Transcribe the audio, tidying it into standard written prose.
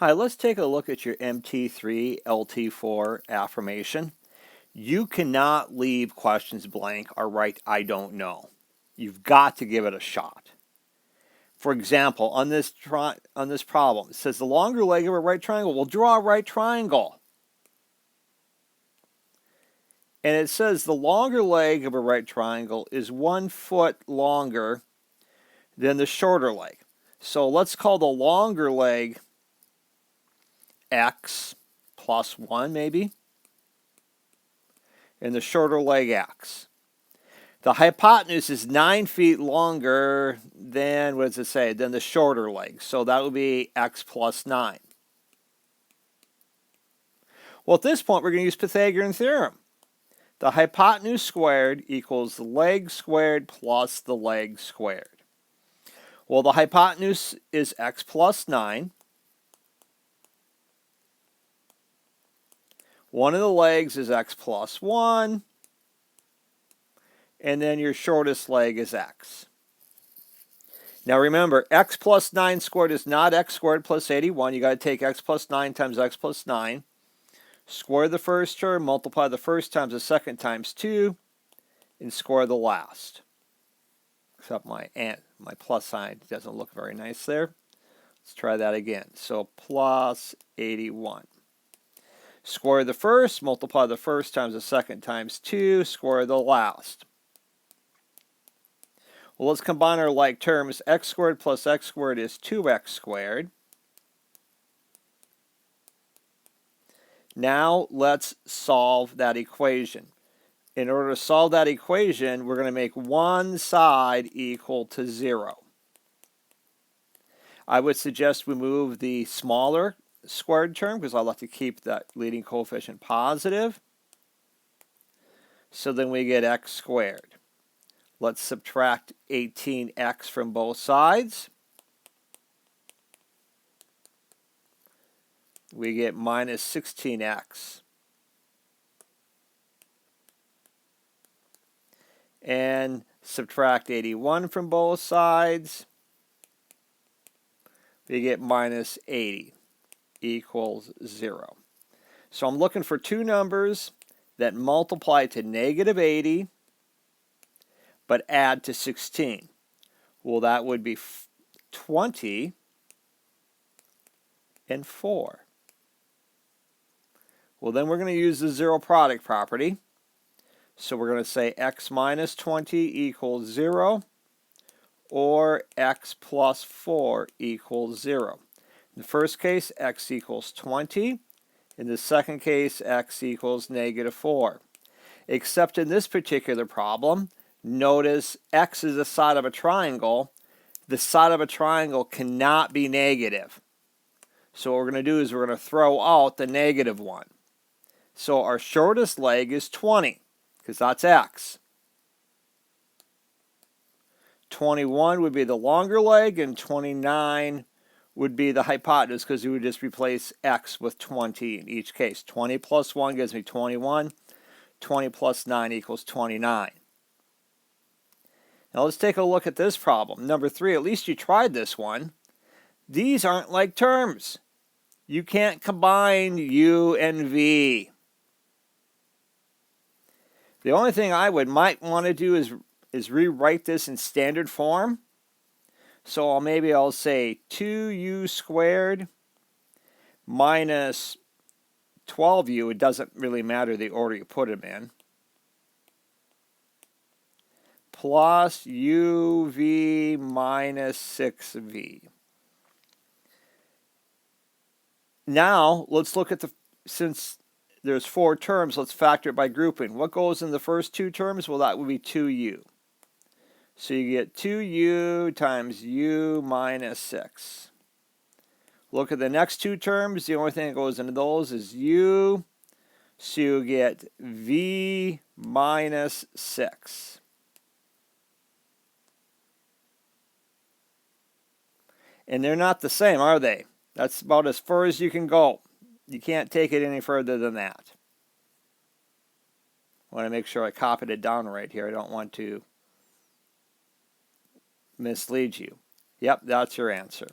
Hi, let's take a look at your MT3 LT4 affirmation. You cannot leave questions blank or write I don't know. You've got to give it a shot. For example, on this problem, it says the longer leg of a right triangle. Well, draw a right triangle. And it says the longer leg of a right triangle is 1 foot longer than the shorter leg. So let's call the longer leg x plus 1 maybe, and the shorter leg x. The hypotenuse is 9 feet longer than, what does it say, than the shorter leg. So that would be x plus 9. Well, at this point, we're going to use Pythagorean theorem. The hypotenuse squared equals the leg squared plus the leg squared. Well, the hypotenuse is x plus 9. One of the legs is x plus 1. And then your shortest leg is x. Now remember, x plus 9 squared is not x squared plus 81. You got to take x plus 9 times x plus 9. Square the first term, multiply the first times the second times 2, and square the last. Except my plus sign doesn't look very nice there. Let's try that again. So plus 81. Square the first, multiply the first times the second times 2, square the last. Well, let's combine our like terms. X squared plus x squared is 2x squared. Now let's solve that equation. In order to solve that equation, we're going to make one side equal to 0. I would suggest we move the smaller squared term because I like to keep that leading coefficient positive. So then we get x squared. Let's subtract 18x from both sides. We get minus 16x. And subtract 81 from both sides. We get minus 80 equals 0. So I'm looking for two numbers that multiply to negative 80 but add to 16. Well, that would be 20 and 4. Well, then we're going to use the zero product property. So we're going to say x minus 20 equals 0 or x plus 4 equals 0. In the first case, x equals 20. In the second case, x equals negative 4. Except in this particular problem, notice x is the side of a triangle. The side of a triangle cannot be negative. So what we're going to do is we're going to throw out the negative one. So our shortest leg is 20, because that's x. 21 would be the longer leg, and 29 would be the hypotenuse, because we would just replace x with 20 in each case. 20 plus 1 gives me 21. 20 plus 9 equals 29. Now let's take a look at this problem. Number 3, at least you tried this one. These aren't like terms. You can't combine u and v. The only thing I might want to do is rewrite this in standard form. So maybe I'll say 2u squared minus 12u. It doesn't really matter the order you put them in. Plus uv minus 6v. Now, let's look at since there's 4 terms, let's factor it by grouping. What goes in the first 2 terms? Well, that would be 2u. So you get 2u times u minus 6. Look at the next 2 terms. The only thing that goes into those is u. So you get v minus 6. And they're not the same, are they? That's about as far as you can go. You can't take it any further than that. I want to make sure I copied it down right here. I don't want to mislead you. Yep, that's your answer.